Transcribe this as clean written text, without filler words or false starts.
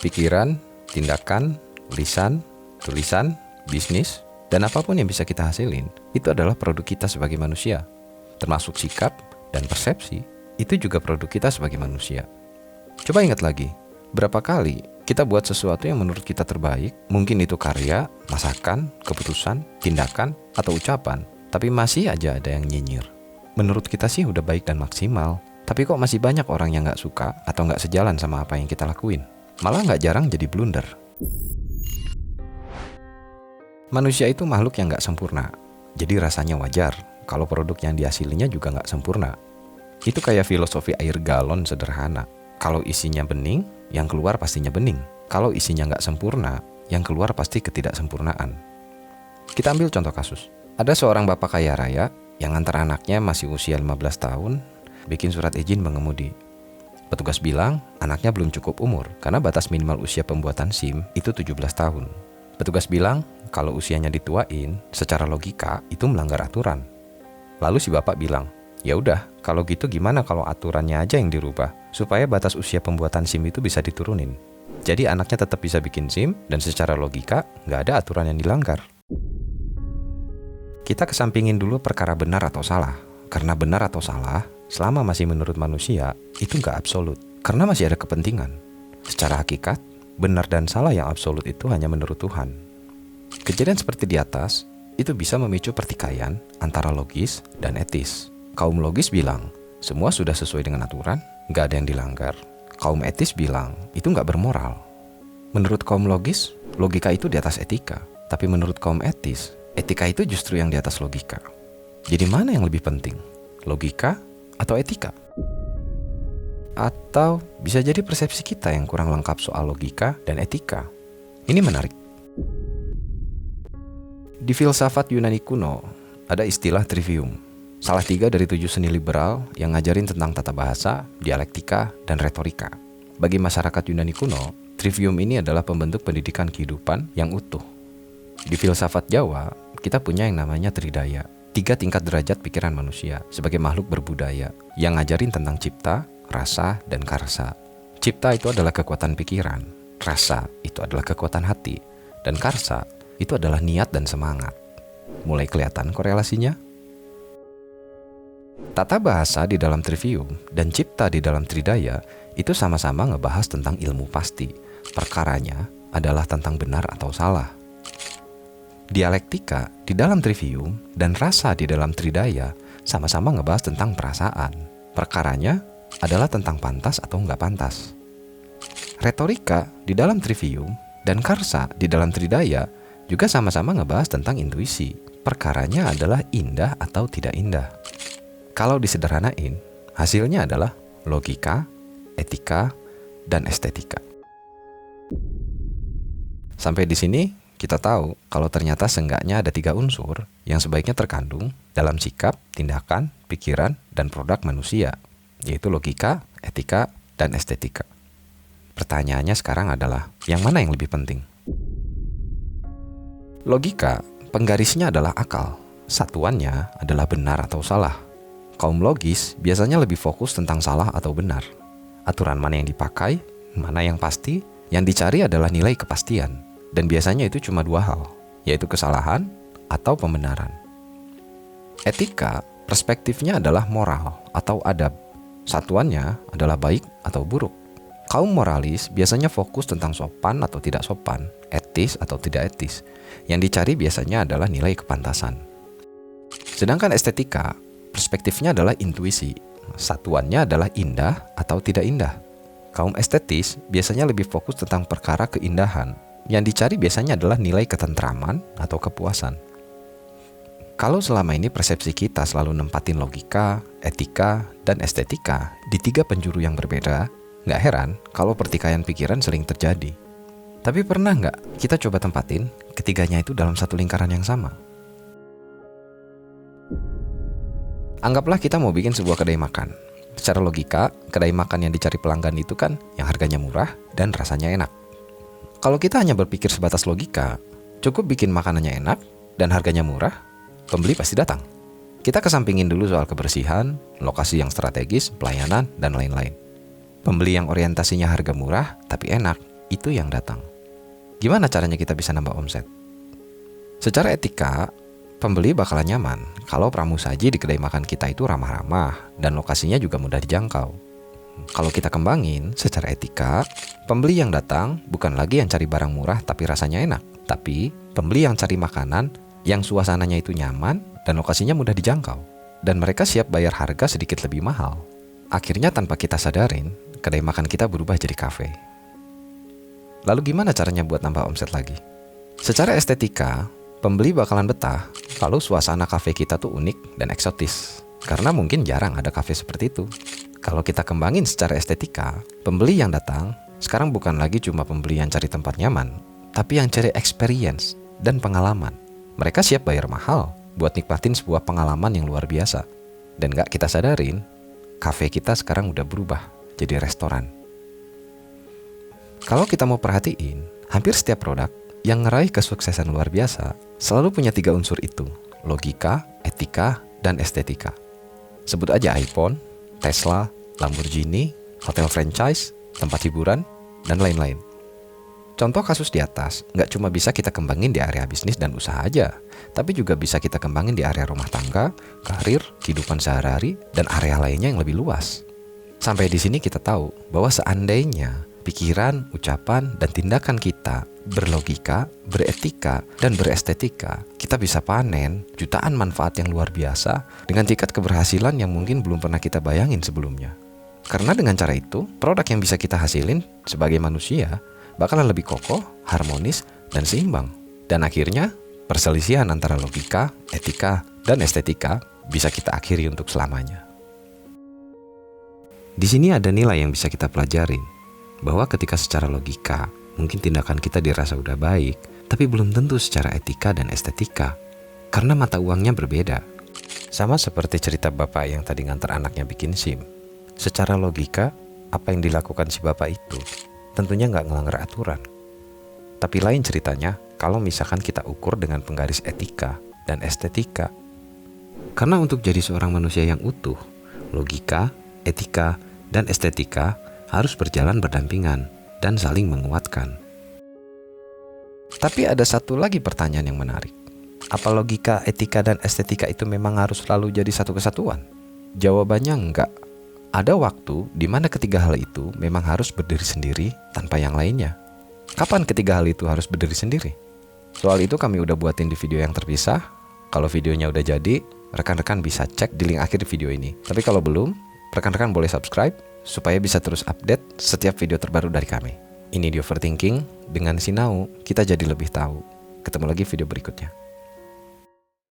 pikiran, tindakan, lisan, tulisan, bisnis, dan apapun yang bisa kita hasilin, itu adalah produk kita sebagai manusia. Termasuk sikap dan persepsi, itu juga produk kita sebagai manusia. Coba ingat lagi, berapa kali kita buat sesuatu yang menurut kita terbaik, mungkin itu karya, masakan, keputusan, tindakan, atau ucapan, tapi masih aja ada yang nyinyir. Menurut kita sih udah baik dan maksimal, tapi kok masih banyak orang yang gak suka atau gak sejalan sama apa yang kita lakuin. Malah gak jarang jadi blunder. Manusia itu makhluk yang gak sempurna, jadi rasanya wajar kalau produk yang dihasilnya juga gak sempurna. Itu kayak filosofi air galon sederhana. Kalau isinya bening, yang keluar pastinya bening. Kalau isinya nggak sempurna, yang keluar pasti ketidaksempurnaan. Kita ambil contoh kasus. Ada seorang bapak kaya raya yang antar anaknya masih usia 15 tahun, bikin surat izin mengemudi. Petugas bilang anaknya belum cukup umur karena batas minimal usia pembuatan SIM itu 17 tahun. Petugas bilang kalau usianya dituain, secara logika itu melanggar aturan. Lalu si bapak bilang, ya udah, kalau gitu gimana kalau aturannya aja yang dirubah supaya batas usia pembuatan SIM itu bisa diturunin. Jadi anaknya tetap bisa bikin SIM dan secara logika nggak ada aturan yang dilanggar. Kita kesampingin dulu perkara benar atau salah. Karena benar atau salah, selama masih menurut manusia, itu nggak absolut. Karena masih ada kepentingan. Secara hakikat, benar dan salah yang absolut itu hanya menurut Tuhan. Kejadian seperti di atas, itu bisa memicu pertikaian antara logis dan etis. Kaum logis bilang, semua sudah sesuai dengan aturan, nggak ada yang dilanggar. Kaum etis bilang, itu nggak bermoral. Menurut kaum logis, logika itu di atas etika. Tapi menurut kaum etis, etika itu justru yang di atas logika. Jadi mana yang lebih penting? Logika atau etika? Atau bisa jadi persepsi kita yang kurang lengkap soal logika dan etika. Ini menarik. Di filsafat Yunani kuno, ada istilah trivium. Salah 3 dari 7 seni liberal yang ngajarin tentang tata bahasa, dialektika, dan retorika. Bagi masyarakat Yunani kuno, trivium ini adalah pembentuk pendidikan kehidupan yang utuh. Di filsafat Jawa, kita punya yang namanya tridaya, 3 tingkat derajat pikiran manusia sebagai makhluk berbudaya yang ngajarin tentang cipta, rasa, dan karsa. Cipta itu adalah kekuatan pikiran, rasa itu adalah kekuatan hati, dan karsa itu adalah niat dan semangat. Mulai kelihatan korelasinya? Tata bahasa di dalam trivium dan cipta di dalam tridaya itu sama-sama ngebahas tentang ilmu pasti. Perkaranya adalah tentang benar atau salah. Dialektika di dalam trivium dan rasa di dalam tridaya sama-sama ngebahas tentang perasaan. Perkaranya adalah tentang pantas atau nggak pantas. Retorika di dalam trivium dan karsa di dalam tridaya juga sama-sama ngebahas tentang intuisi. Perkaranya adalah indah atau tidak indah. Kalau disederhanain, hasilnya adalah logika, etika, dan estetika. Sampai di sini, kita tahu kalau ternyata seenggaknya ada 3 unsur yang sebaiknya terkandung dalam sikap, tindakan, pikiran, dan produk manusia, yaitu logika, etika, dan estetika. Pertanyaannya sekarang adalah, yang mana yang lebih penting? Logika, penggarisnya adalah akal. Satuannya adalah benar atau salah. Kaum logis biasanya lebih fokus tentang salah atau benar. Aturan mana yang dipakai, mana yang pasti, yang dicari adalah nilai kepastian. Dan biasanya itu cuma 2 hal, yaitu kesalahan atau pembenaran. Etika, perspektifnya adalah moral atau adab. Satuannya adalah baik atau buruk. Kaum moralis biasanya fokus tentang sopan atau tidak sopan, etis atau tidak etis. Yang dicari biasanya adalah nilai kepantasan. Sedangkan estetika, perspektifnya adalah intuisi. Satuannya adalah indah atau tidak indah. Kaum estetis biasanya lebih fokus tentang perkara keindahan. Yang dicari biasanya adalah nilai ketentraman atau kepuasan. Kalau selama ini persepsi kita selalu nempatin logika, etika, dan estetika di 3 penjuru yang berbeda, nggak heran kalau pertikaian pikiran sering terjadi. Tapi pernah nggak kita coba tempatin ketiganya itu dalam satu lingkaran yang sama? Anggaplah kita mau bikin sebuah kedai makan. Secara logika, kedai makan yang dicari pelanggan itu kan yang harganya murah dan rasanya enak. Kalau kita hanya berpikir sebatas logika, cukup bikin makanannya enak dan harganya murah, pembeli pasti datang. Kita kesampingin dulu soal kebersihan, lokasi yang strategis, pelayanan, dan lain-lain. Pembeli yang orientasinya harga murah tapi enak, itu yang datang. Gimana caranya kita bisa nambah omset? Secara etika, pembeli bakalan nyaman kalau pramusaji di kedai makan kita itu ramah-ramah dan lokasinya juga mudah dijangkau. Kalau kita kembangin secara etika, pembeli yang datang bukan lagi yang cari barang murah tapi rasanya enak, tapi pembeli yang cari makanan yang suasananya itu nyaman dan lokasinya mudah dijangkau. Dan mereka siap bayar harga sedikit lebih mahal. Akhirnya tanpa kita sadarin, kedai makan kita berubah jadi kafe. Lalu gimana caranya buat nambah omset lagi? Secara estetika, pembeli bakalan betah kalau suasana kafe kita tuh unik dan eksotis. Karena mungkin jarang ada kafe seperti itu. Kalau kita kembangin secara estetika, pembeli yang datang sekarang bukan lagi cuma pembeli yang cari tempat nyaman, tapi yang cari experience dan pengalaman. Mereka siap bayar mahal buat nikmatin sebuah pengalaman yang luar biasa. Dan gak kita sadarin, kafe kita sekarang udah berubah jadi restoran. Kalau kita mau perhatiin, hampir setiap produk yang ngeraih kesuksesan luar biasa selalu punya 3 unsur itu: logika, etika, dan estetika. Sebut aja iPhone, Tesla, Lamborghini, hotel franchise, tempat hiburan, dan lain-lain. Contoh kasus di atas nggak cuma bisa kita kembangin di area bisnis dan usaha aja, tapi juga bisa kita kembangin di area rumah tangga, karir, kehidupan sehari-hari, dan area lainnya yang lebih luas. Sampai di sini kita tahu bahwa seandainya pikiran, ucapan, dan tindakan kita berlogika, beretika, dan berestetika, kita bisa panen jutaan manfaat yang luar biasa dengan tingkat keberhasilan yang mungkin belum pernah kita bayangin sebelumnya. Karena dengan cara itu, produk yang bisa kita hasilin sebagai manusia bakalan lebih kokoh, harmonis, dan seimbang. Dan akhirnya, perselisihan antara logika, etika, dan estetika bisa kita akhiri untuk selamanya. Di sini ada nilai yang bisa kita pelajarin, bahwa ketika secara logika, mungkin tindakan kita dirasa udah baik, tapi belum tentu secara etika dan estetika, karena mata uangnya berbeda. Sama seperti cerita bapak yang tadi ngantar anaknya bikin SIM. Secara logika, apa yang dilakukan si bapak itu tentunya nggak ngelanggar aturan. Tapi lain ceritanya kalau misalkan kita ukur dengan penggaris etika dan estetika. Karena untuk jadi seorang manusia yang utuh, logika, etika, dan estetika harus berjalan berdampingan dan saling menguatkan. Tapi ada satu lagi pertanyaan yang menarik. Apa logika, etika, dan estetika itu memang harus selalu jadi satu kesatuan? Jawabannya enggak. Ada waktu di mana ketiga hal itu memang harus berdiri sendiri tanpa yang lainnya. Kapan ketiga hal itu harus berdiri sendiri? Soal itu kami udah buatin di video yang terpisah. Kalau videonya udah jadi, rekan-rekan bisa cek di link akhir video ini. Tapi kalau belum, rekan-rekan boleh subscribe supaya bisa terus update setiap video terbaru dari kami. Ini di Overthinking, dengan Sinau kita jadi lebih tahu. Ketemu lagi video berikutnya.